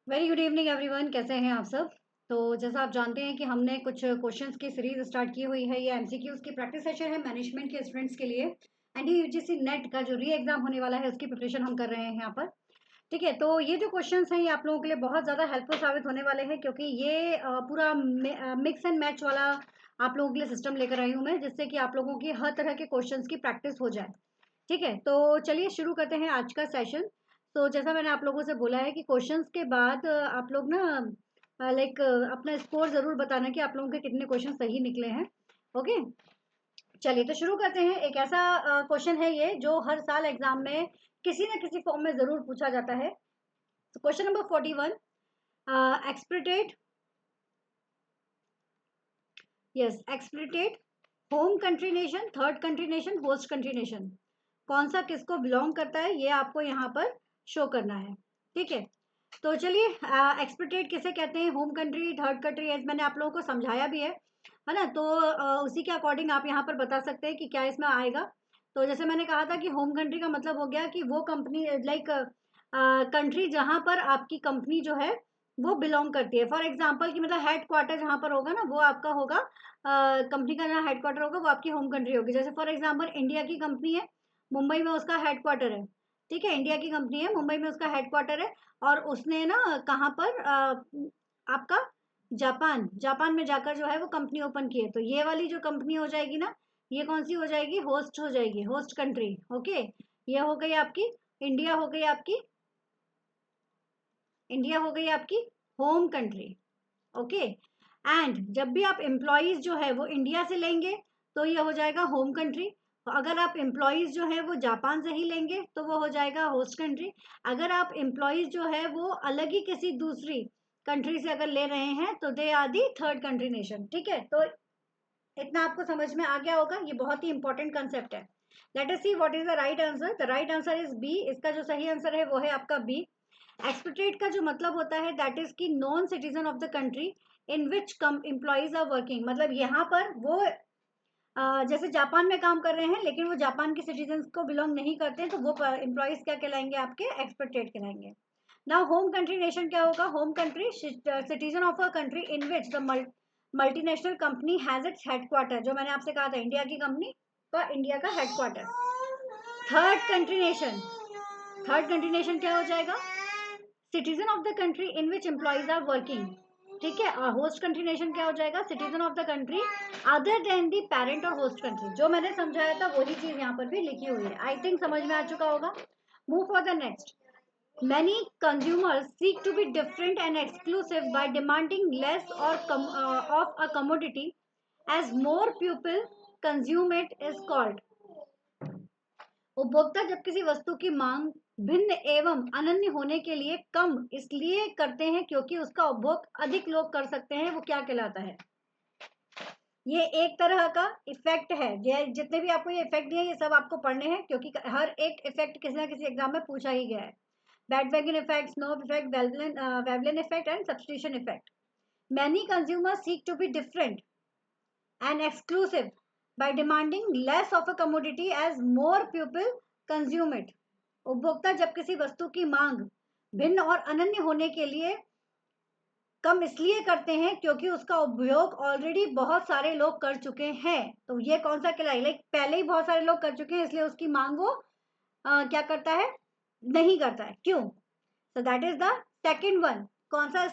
Very good evening everyone, कैसे हैं आप सब। तो जैसा आप जानते हैं कि हमने कुछ क्वेश्चंस की सीरीज स्टार्ट की हुई है। ये एमसीक्यूज की प्रैक्टिस सेशन है मैनेजमेंट के स्टूडेंट्स के लिए। एंड यूजीसी नेट का जो री एग्जाम होने वाला है उसकी प्रिपरेशन हम कर रहे हैं यहाँ पर। ठीक है, तो ये जो क्वेश्चंस हैं ये आप लोगों के लिए बहुत ज़्यादा हेल्पफुल साबित होने वाले हैं, क्योंकि ये पूरा मिक्स एंड मैच वाला आप लोगों के लिए सिस्टम लेकर आई हूँ मैं, जिससे कि आप लोगों की हर तरह के क्वेश्चंस की प्रैक्टिस हो जाए। ठीक है, तो चलिए शुरू करते हैं आज का सेशन। तो जैसा मैंने आप लोगों से बोला है कि क्वेश्चंस के बाद आप लोग ना लाइक अपना स्कोर ज़रूर बताना कि आप लोगों के कितने क्वेश्चन सही निकले हैं। ओके, चलिए तो शुरू करते हैं। एक ऐसा क्वेश्चन है ये जो हर साल एग्जाम में किसी न किसी फॉर्म में ज़रूर पूछा जाता है। तो question number 41, expatriate, yes expatriate, home country nation, third country nation, host country nation, कौन सा किसको बिलोंग करता है ये आपको यहाँ पर शो करना है। ठीक है, तो चलिए एक्सपेक्टेड किसे कहते हैं, home country, third country, as मैंने आप लोगों को समझाया भी है ना। तो उसी के अकॉर्डिंग आप यहाँ पर बता सकते हैं कि क्या इसमें आएगा। तो जैसे मैंने कहा था कि होम कंट्री का मतलब हो गया कि वो कंपनी लाइक कंट्री जहाँ पर आपकी कंपनी जो है वो बिलोंग करती है। फॉर एग्जाम्पल कि मतलब हेड क्वार्टर जहाँ पर होगा ना वो आपका होगा, कंपनी का जहाँ हेड क्वार्टर होगा वो आपकी होम कंट्री होगी। जैसे फॉर एग्जाम्पल इंडिया की कंपनी है, मुंबई में उसका हेड क्वार्टर है। ठीक है, इंडिया की कंपनी है, मुंबई में उसका हेड क्वार्टर है। और उसने ना कहाँ पर आपका जापान जापान में जाकर जो है वो कंपनी ओपन की है। तो ये वाली जो कंपनी हो जाएगी ना, ये कौन सी हो जाएगी, होस्ट हो जाएगी, होस्ट कंट्री। ओके, ये हो गई आपकी इंडिया, हो गई आपकी इंडिया, हो गई आपकी होम कंट्री। ओके, एंड जब भी आप एम्प्लॉयज जो है वो इंडिया से लेंगे तो ये हो जाएगा होम कंट्री। तो अगर आप एम्प्लॉयज जो है वो जापान से ही लेंगे तो वो हो जाएगा होस्ट कंट्री। अगर आप एम्प्लॉयज जो है वो अलग ही किसी दूसरी कंट्री से अगर ले रहे हैं तो they are the third country nation. ठीक है, तो इतना आपको समझ में आ गया होगा, ये बहुत ही इंपॉर्टेंट कंसेप्ट है। Let us see what is the right answer. The right answer is B. इसका जो सही आंसर है वो है आपका बी। एक्सपेट्रेट का जो मतलब होता है दैट इज की non citizen of the country in which come employees are working. मतलब यहाँ पर वो जैसे जापान में काम कर रहे हैं लेकिन वो जापान के सिटीजन को बिलोंग नहीं करते हैं, तो वो एम्प्लॉयज क्या कहलाएंगे, आपके एक्सपेक्टेड कहलाएंगे। नाउ होम कंट्री नेशन क्या होगा, home country citizen of a country in which the multinational company has its headquarter. जो मैंने आपसे कहा था इंडिया की कंपनी का इंडिया का headquarter. Third country nation, third country nation क्या हो जाएगा, citizen of the country in which employees are working. ठीक है, होस्ट कंट्री नेशन क्या हो जाएगा, citizen of the country other than the parent और होस्ट कंट्री। जो मैंने समझाया था वही चीज यहाँ पर भी लिखी हुई है। आई थिंक समझ में आ चुका होगा। Move for the next. Many consumers seek to be different and exclusive by demanding less or of a commodity as more people consume it is called। उपभोक्ता जब किसी वस्तु की मांग भिन्न एवं अनन्य होने के लिए कम इसलिए करते हैं क्योंकि उसका उपभोग अधिक लोग कर सकते हैं, वो क्या कहलाता है। ये एक तरह का इफेक्ट है। जितने भी आपको ये इफेक्ट दिए ये सब आपको पढ़ने हैं, क्योंकि हर एक इफेक्ट किसी ना किसी एग्जाम में पूछा ही गया है। Bandwagon effect, snob effect, Veblen effect and substitution effect. Many consumers seek to be different and exclusive by demanding less of a commodity as more people consume it। उपभोक्ता जब किसी वस्तु की मांग भिन्न और अनन्य होने के लिए कम इसलिए करते हैं क्योंकि उसका उपयोग ऑलरेडी बहुत सारे लोग कर चुके हैं। तो ये कौन सा कहलाएगा, लाइक पहले ही बहुत सारे लोग कर चुके हैं इसलिए उसकी मांग वो क्या करता है, नहीं करता है। क्यों, so that is the second one. कौन सा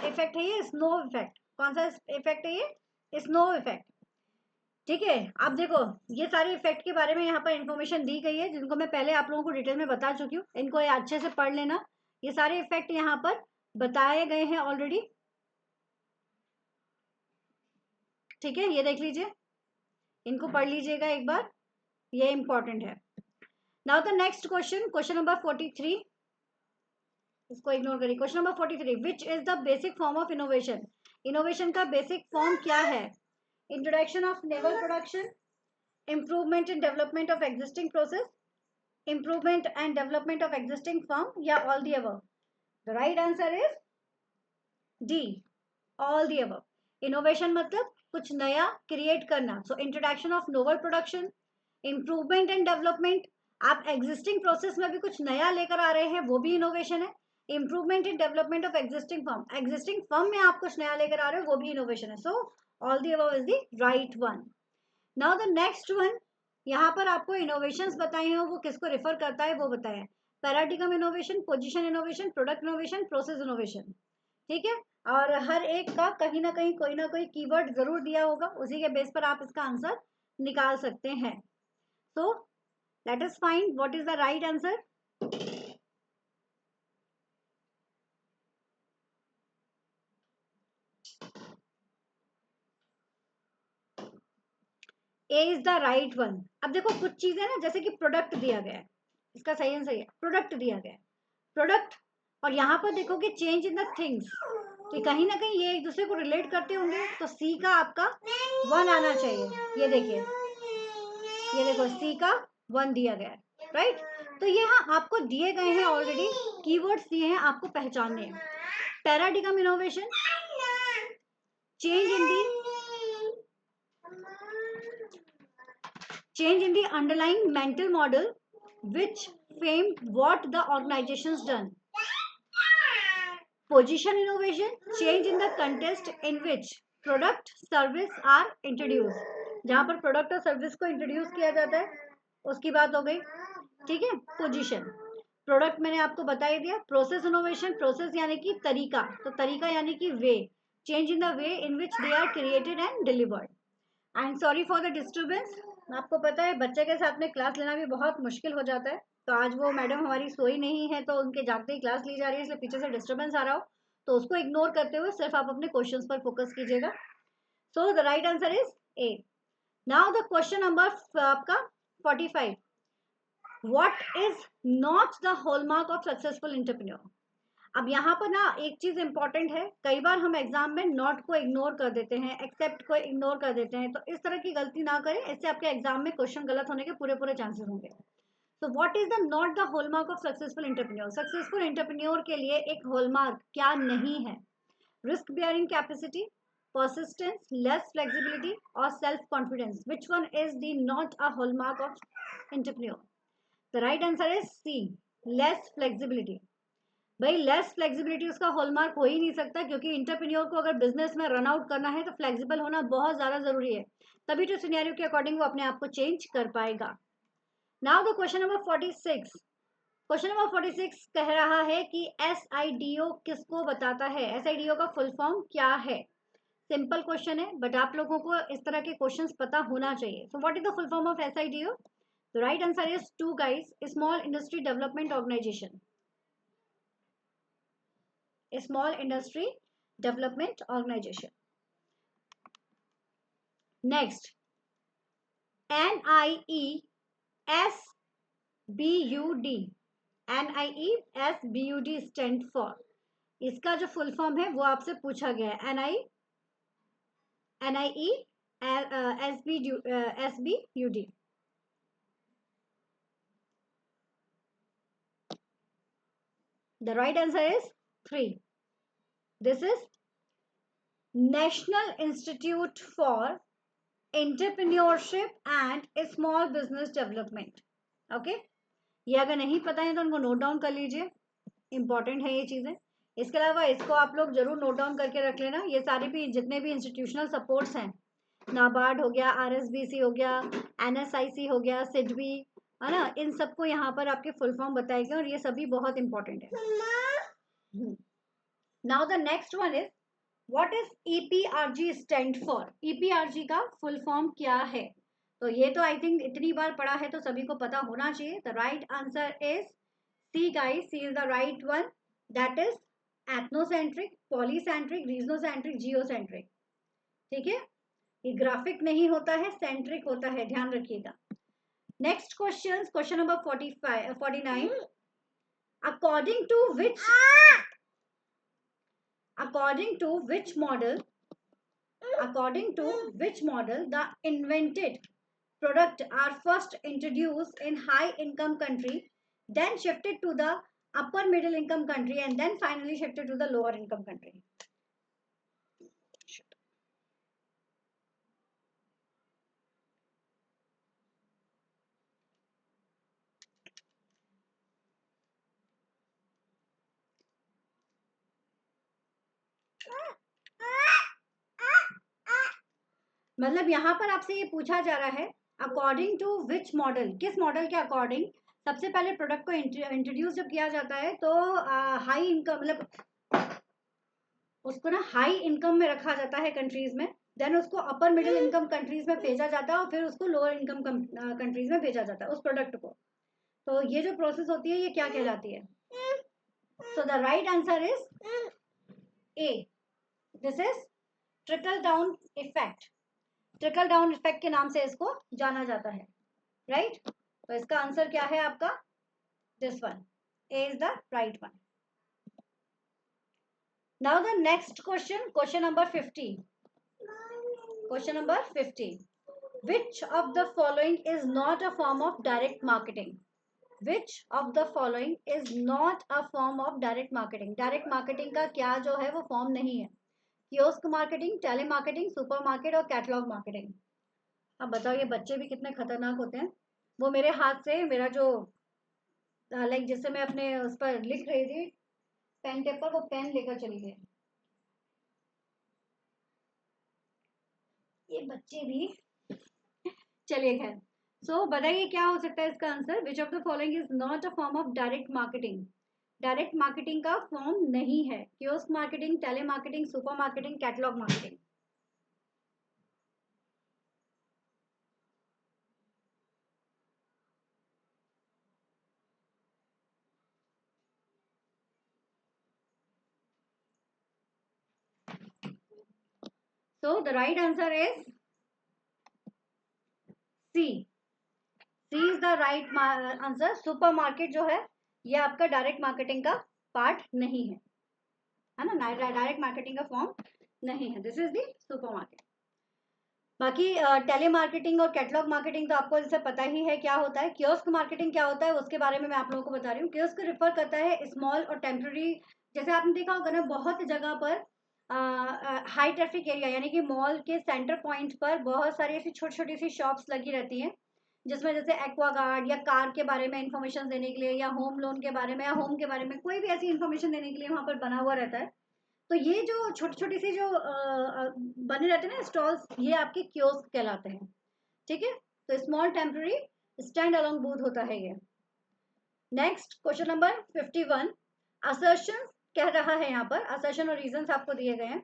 इफेक्ट है ये, स्नो इफेक्ट। कौन सा इफेक्ट है ये, स्नो इफेक्ट। ठीक है, आप देखो ये सारे इफेक्ट के बारे में यहाँ पर इंफॉर्मेशन दी गई है जिनको मैं पहले आप लोगों को डिटेल में बता चुकी हूँ। इनको ये अच्छे से पढ़ लेना। ये सारे इफेक्ट यहाँ पर बताए गए हैं ऑलरेडी। ठीक है, ये देख लीजिए, इनको पढ़ लीजिएगा एक बार, ये इंपॉर्टेंट है। Now the next question, question number 43, इसको इग्नोर करिए। Question number 43, which is the basic form of innovation. Innovation का बेसिक फॉर्म क्या है, introduction of naval production, improvement in development of existing process, improvement and development of existing firm, या all the above। the right answer is D, all the above। innovation मतलब कुछ नया create करना। so introduction of novel production, improvement and development, आप existing process में भी कुछ नया लेकर आ रहे हैं वो भी innovation है। Improvement in development of existing firm में आप कुछ नया लेकर आ रहे हो, वो भी इनोवेशन है. So all the above is the right one. Now the next one, यहाँ पर आपको इनोवेशंस बताए हैं, वो किसको रेफर करता है वो बताया. Paradigm innovation, position innovation, product innovation, process innovation. ठीक है. और हर एक का कहीं ना कोई कीवर्ड जरूर दिया होगा, उसी के बेस पर आप इसका आंसर निकाल सकते हैं. So let us find what is the right answer. A is the right one. अब देखो कुछ चीजें ना, जैसे कि प्रोडक्ट दिया गया है, इसका सही आंसर है प्रोडक्ट दिया गया है, प्रोडक्ट. और यहाँ पर देखो कि चेंज इन द थिंग्स, तो कहीं ना कहीं ये एक दूसरे को रिलेट करते होंगे, तो सी का आपका वन आना चाहिए. ये देखिए, ये देखो सी का वन दिया गया है, राइट. तो ये हाँ आपको दिए गए हैं ऑलरेडी, कीवर्ड्स दिए हैं, आपको पहचानने हैं. Paradigm innovation, change in the change in the underlying mental model which framed what the organization's done. Position innovation, change in the context in which product service are introduced. जहां पर product और service को introduce किया जाता है उसकी बात हो गई. ठीक है. पोजीशन, प्रोडक्ट मैंने आपको बता ही दिया. प्रोसेस इनोवेशन, प्रोसेस यानी कि तरीका, तो तरीका यानी कि way, change in the way in which they are created and delivered. And sorry for the disturbance. आपको पता है बच्चे के साथ में क्लास लेना भी बहुत मुश्किल हो जाता है, तो आज वो मैडम हमारी सोई नहीं है, तो उनके जागते ही क्लास ली जा रही है, इसलिए पीछे से डिस्टर्बेंस आ रहा हो, तो उसको इग्नोर करते हुए सिर्फ आप अपने क्वेश्चंस पर फोकस कीजिएगा. सो the right answer is a. Now the question number आपका 45. What is not the hallmark of successful entrepreneur. अब यहाँ पर ना एक चीज इंपॉर्टेंट है, कई बार हम एग्जाम में नॉट को इग्नोर कर देते हैं, एक्सेप्ट को इग्नोर कर देते हैं, तो इस तरह की गलती ना करें, इससे आपके एग्जाम में क्वेश्चन गलत होने के पूरे पूरे चांसेस होंगे. तो what is the not the hallmark of successful entrepreneur. Successful entrepreneur के लिए एक हॉलमार्क क्या नहीं है. Risk bearing capacity, persistence, less flexibility or self confidence. Which one is the not a hallmark of entrepreneur? The right answer is C, less flexibility. भाई less flexibility उसका hallmark हो ही नहीं सकता, क्योंकि इंटरप्रेन्योर को अगर बिजनेस में रन आउट करना है तो फ्लेक्सिबल होना बहुत ज्यादा जरूरी है, तभी तो सिनेरियो के अकॉर्डिंग वो अपने आप को चेंज कर पाएगा. Now the question number 46. Question number 46 कह रहा है कि SIDO किसको बताता है. SIDO का फुल फॉर्म क्या है. सिंपल क्वेश्चन है, बट आप लोगों को इस तरह के क्वेश्चंस पता होना चाहिए. So what is the full form of SIDO? The right answer is two guys, small industry development organisation. Small Industry Development Organization. Next, NIESBUD. NIESBUD stand for, इसका जो फुल फॉर्म है वो आपसे पूछा गया है. NIESBUD. The right answer is 3. This is National Institute for Entrepreneurship and Small Business Development. Okay, ये अगर नहीं पता है तो उनको नोट डाउन कर लीजिए, इंपॉर्टेंट है ये चीजें. इसके अलावा इसको आप लोग जरूर नोट डाउन करके रख लेना. ये सारे भी जितने भी इंस्टीट्यूशनल सपोर्ट्स हैं, नाबार्ड हो गया, RSBC हो गया, NSIC हो गया, सिडबी, है ना, इन सबको यहाँ पर आपके फुल फॉर्म बताए गए और ये सभी बहुत इंपॉर्टेंट है. Now the next one is what is EPRG stand for. EPRG का फुल फॉर्म क्या है. तो ये तो आई थिंक इतनी बार पढ़ा है तो सभी को पता होना चाहिए. The right answer is C guys, C is the right one. That is ethnocentric, polycentric, regionocentric, geocentric. ठीक है, ये ग्राफिक नहीं होता है, सेंट्रिक होता है, ध्यान रखिएगा. Next question, question number 49. According to which model the invented product are first introduced in high income country, then shifted to the upper middle income country, and then finally shifted to the lower income country. मतलब यहाँ पर आपसे ये पूछा जा रहा है according to which model, किस मॉडल के अकॉर्डिंग सबसे पहले प्रोडक्ट को इंट्रोड्यूस जब किया जाता है तो हाई इनकम, मतलब उसको ना हाई इनकम में रखा जाता है कंट्रीज में, देन उसको अपर मिडिल इनकम कंट्रीज में भेजा जाता है और फिर उसको लोअर इनकम कंट्रीज में भेजा जाता है उस प्रोडक्ट को। तो ये जो प्रोसेस होती है ये क्या कहलाती है? सो the right answer is a, this is trickle down effect. Trickle down effect के नाम से इसको जाना जाता है, राइट? तो इसका आंसर क्या है आपका? This one, A is the right one. Now the next question, question number 50। Question number 50, which of the following is not a form of direct marketing? Which of the following is not a form of direct marketing? Direct marketing का क्या जो है वो form नहीं है? Kiosk marketing, telemarketing, supermarket और catalogue marketing. अब बताओ ये बच्चे भी कितने खतरनाक होते हैं। वो मेरे हाथ से मेरा जो लाइक जिससे मैं अपने उस पर लिख रही थी पेन टेप पर, वो पेन लेकर चली गई। ये बच्चे भी। चलिए खैर, सो बताइए क्या हो सकता है इसका answer? Which of the following is not a form of direct marketing? Direct marketing का फॉर्म नहीं है। Kiosk marketing, telemarketing, super marketing, catalogue marketing. So the right answer is C. C is the right answer. Supermarket जो है ये आपका direct marketing का part नहीं है ना, डायरेक्ट मार्केटिंग का फॉर्म नहीं है। This is the super market. बाकी टेली मार्केटिंग और कैटलॉग मार्केटिंग तो आपको जैसे पता ही है क्या होता है। कियोस्क मार्केटिंग क्या होता है उसके बारे में मैं आप लोगों को बता रही हूँ। कियोस्क रिफर करता है स्मॉल और टेम्पररी, जैसे आपने देखा होगा ना बहुत जगह पर हाई ट्रैफिक एरिया यानी कि मॉल के सेंटर पॉइंट पर बहुत सारी ऐसी छोटी छोटी सी शॉप्स लगी रहती हैं जिसमें जैसे एक्वागार्ड या कार के बारे में इंफॉर्मेशन देने के लिए या होम लोन के बारे में या होम के बारे में कोई भी ऐसी इन्फॉर्मेशन देने के लिए वहां पर बना हुआ रहता है। तो ये जो छोटी छोटी सी जो बने रहते हैं ना स्टॉल्स, ये आपके कियोस्क कहलाते हैं। ठीक है, तो small temporary stand along booth होता है ये। नेक्स्ट क्वेश्चन नंबर 51, असर्शन कह रहा है यहाँ पर, असर्शन और रीजंस आपको दिए गए हैं।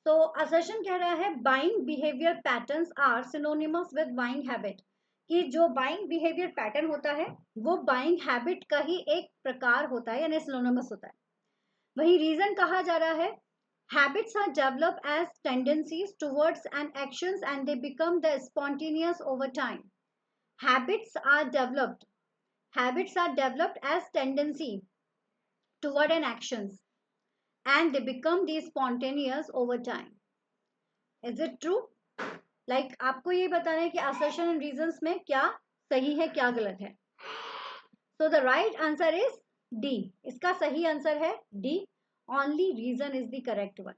तो असर्शन कह रहा है buying behaviour patterns are synonymous with buying habit, कि जो बाइंग बिहेवियर पैटर्न होता है वो बाइंग हैबिट का ही एक प्रकार होता है यानी सिनोनिमस होता है। वही रीजन कहा जा रहा है habits are developed as tendencies towards an actions and they become the spontaneous over time. habits are developed habits are developed as tendency toward an actions and they become the spontaneous over time. Is it true? Like आपको ये बताना है कि assertion and reasons में क्या सही है क्या गलत है। So the right answer is D. इसका सही आंसर है D. Only reason is the correct one.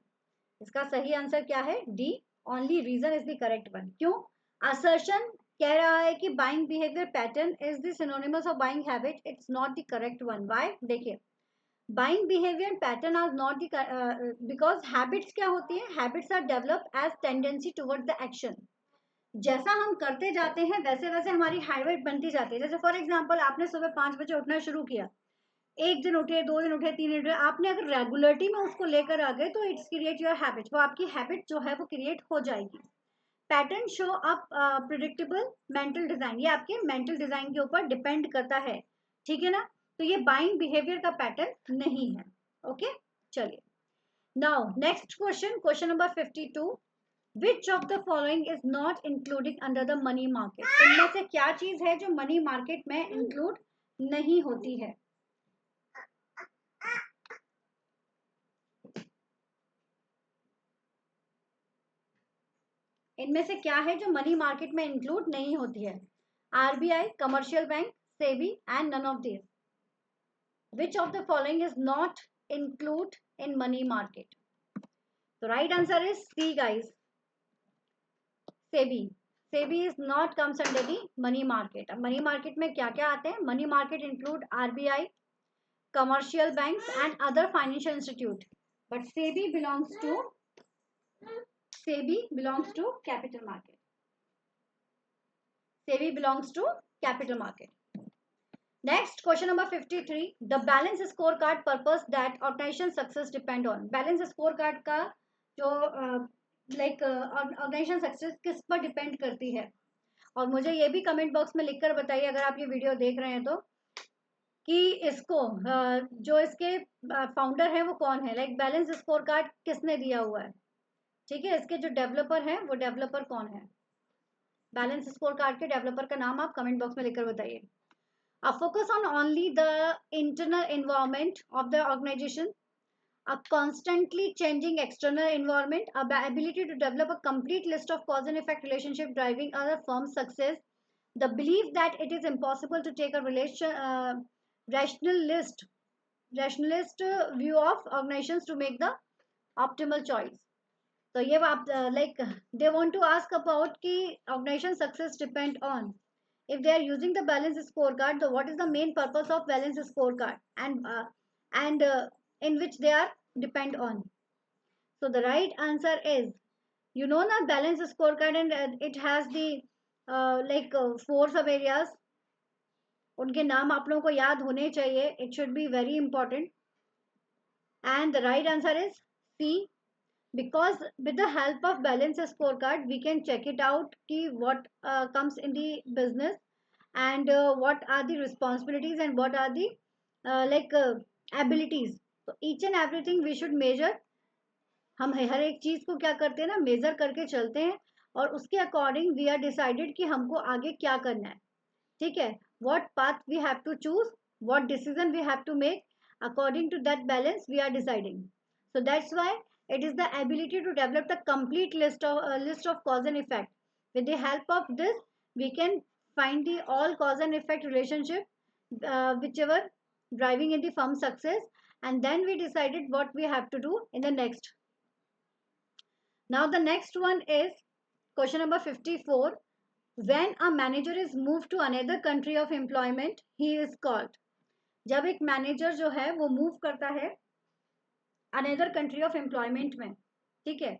इसका सही आंसर क्या है? D, only reason is the correct one. क्यों? असर्शन कह रहा है कि buying behaviour pattern is the synonymous of buying habit, it's not the correct one. Why? देखिए, buying behaviour pattern are not the, because habits क्या होती है? Habits are develop as tendency toward the action. जैसा हम करते जाते हैं वैसे वैसे हमारी हैबिट बनती जाती है। जैसे फॉर एग्जाम्पल आपने सुबह 5 बजे उठना शुरू किया, एक दिन उठे, 2 दिन उठे, 3 दिन उठे, आपने अगर रेगुलरिटी में उसको लेकर आ गए तो इट्स क्रिएट योर हैबिट, वो आपकी हैबिट जो है वो क्रिएट हो जाएगी। Pattern show up predictable mental design, ये आपके मेंटल डिजाइन के ऊपर डिपेंड करता है। ठीक है ना, तो ये बाइंग बिहेवियर का पैटर्न नहीं है। ओके, चलिए now next question, question number 52, which of the following is not including under the money market? इनमें से क्या चीज है जो मनी मार्केट में इंक्लूड नहीं होती है? इनमें से क्या है जो मनी मार्केट में इंक्लूड नहीं होती है? RBI, commercial bank, SEBI and none of this. Which of the following is not include in money market? तो right answer is C guys, SEBI. SEBI is not comes under the money market. अब money market में क्या क्या आते हैं? Money market include RBI, commercial banks and other financial institute. but SEBI belongs to capital market. SEBI belongs to capital market. Next, question number 53. The balance scorecard purpose that organization success depend on. Balance scorecard का जो organization success किस पर depend करती है, और मुझे ये भी कमेंट बॉक्स में लिखकर बताइए अगर आप ये वीडियो देख रहे हैं तो, कि इसको जो इसके फाउंडर है वो कौन है, लाइक बैलेंस स्कोरकार्ड किसने दिया हुआ है, ठीक है, इसके जो डेवलपर हैं वो डेवलपर कौन है, बैलेंस स्कोरकार्ड के डेवलपर का नाम आप कमेंट बॉक्स में लिखकर बताइए. A focus on only the internal environment of the organization, a constantly changing external environment, a ability to develop a complete list of cause and effect relationship driving other firm's success, the belief that it is impossible to take a rationalist view of organizations to make the optimal choice. So ये आप like they want to ask about कि organization success depend on, if they are using the balance scorecard, so what is the main purpose of balance scorecard, and in which they are depend on. So the right answer is, you know na balance scorecard, and it has the 4 sub areas. उनके नाम आप लोगों को याद होने चाहिए. It should be very important. And the right answer is C, because with the help of balance scorecard we can check it out ki what comes in the business, and what are the responsibilities and what are the abilities. So each and everything we should measure. हम हर एक चीज को क्या करते हैं ना, major करके चलते हैं, और उसके अकॉर्डिंग वी आर डिसाइडेड कि हमको आगे क्या करना है, ठीक है, what path we have to choose, what decision we have to make, according to that balance we are deciding. So that's why it is the ability to develop the complete list of cause and effect. With the help of this we can find the all cause and effect relationship, whichever driving in the firm success, and then we decided what we have to do in the next. Now the next one is question number 54. When a manager is moved to another country of employment, he is called. जब एक manager जो है वो move करता है another country of employment में, ठीक है,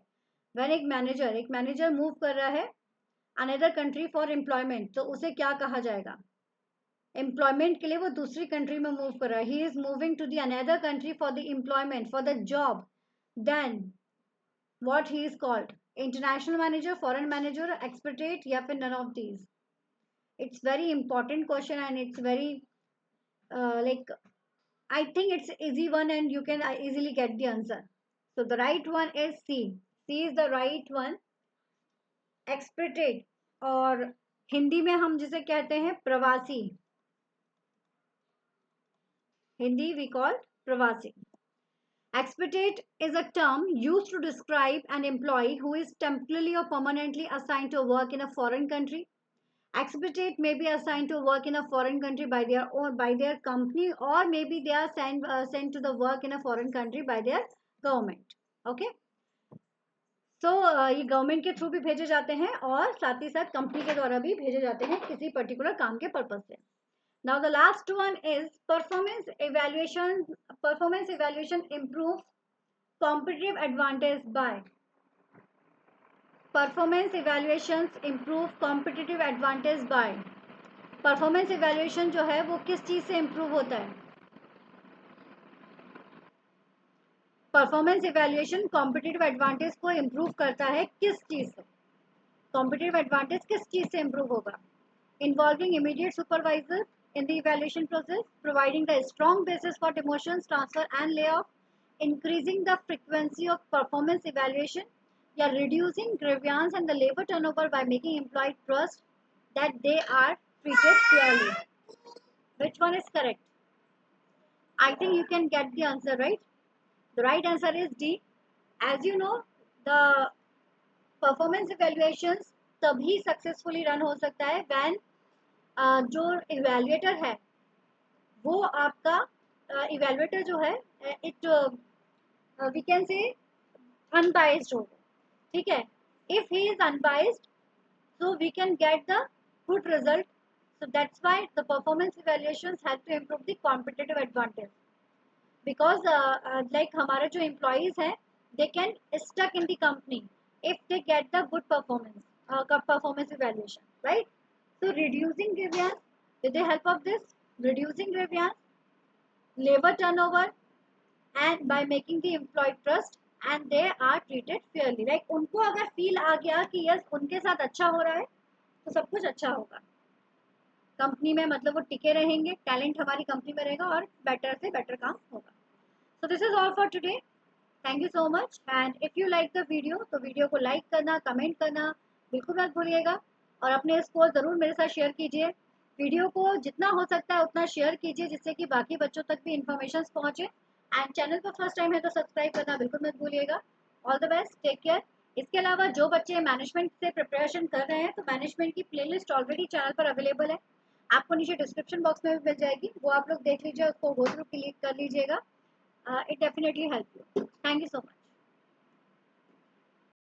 when एक मैनेजर मूव कर रहा है अनदर कंट्री फॉर एम्प्लॉयमेंट, तो उसे क्या कहा जाएगा. एम्प्लॉयमेंट के लिए वो दूसरी कंट्री में मूव कर रहा है, he is moving to the another country for the employment, for the job, then what he is called, international manager, foreign manager, expatriate, या फिर none of these. It's very important question, and it's very I think it's easy one and you can easily get the answer. So the right one is C. C is the right one. Expatriate, और हिंदी में हम जिसे कहते हैं प्रवासी, Hindi we call प्रवासी. Expatriate is a term used to describe an employee who is temporarily or permanently assigned to work in a foreign country. Expatriate may be assigned to work in a foreign country by their company, or maybe they are sent to the work in a foreign country by their government. Okay. So ये government के through भी भेजे जाते हैं और साथ ही साथ company के द्वारा भी भेजे जाते हैं किसी पर्टिकुलर काम के पर्पज से. Now the last one is performance evaluation. Performance evaluation improves competitive advantage by. Performance evaluations improve competitive advantage by. Performance evaluation जो है वो किस चीज से improve होता है. Performance evaluation competitive advantage को improve करता है किस चीज से. Competitive advantage किस चीज से improve होगा. Involving immediate supervisor in the evaluation process, providing the strong basis for demotions, transfer and layoff, increasing the frequency of performance evaluation, या reducing grievance and the labor turnover by making employees trust that they are treated fairly. Which one is correct? I think you can get the answer, right? The right answer is D. As you know, the performance evaluations तभी successfully run हो सकता है when जो evaluator है वो आपका evaluator जो है it we can say unbiased हो, ठीक है. If he is unbiased so we can get the good result. So that's why the performance evaluations help to improve the competitive advantage. Because like हमारे जो employees हैं they can stuck in the company if they get the good performance evaluation, right? So reducing grievance with the help of this, reducing grievance, labor turnover, and by making the employee trust and they are treated fairly. Like उनको अगर feel आ गया कि yes उनके साथ अच्छा हो रहा है तो सब कुछ अच्छा होगा कंपनी में, मतलब वो टिके रहेंगे, टैलेंट हमारी कंपनी में रहेगा और बेटर से बेटर काम होगा. So this is all for today. Thank you so much. And if you like the video तो वीडियो को लाइक करना, कमेंट करना बिल्कुल मत भूलिएगा और अपने इसको ज़रूर मेरे साथ शेयर कीजिए. वीडियो को जितना हो सकता है उतना शेयर कीजिए जिससे कि बाकी बच्चों तक भी इन्फॉर्मेशन पहुंचे. एंड चैनल पर फर्स्ट टाइम है तो सब्सक्राइब करना बिल्कुल मत भूलिएगा. All the best, take care. इसके अलावा जो बच्चे मैनेजमेंट से प्रिपरेशन कर रहे हैं तो मैनेजमेंट की प्लेलिस्ट ऑलरेडी चैनल पर अवेलेबल है, आपको नीचे डिस्क्रिप्शन बॉक्स में भी मिल जाएगी, वो आप लोग देख लीजिए, उसको गो थ्रू क्लिक कर लीजिएगा. It definitely help you. Thank you so much.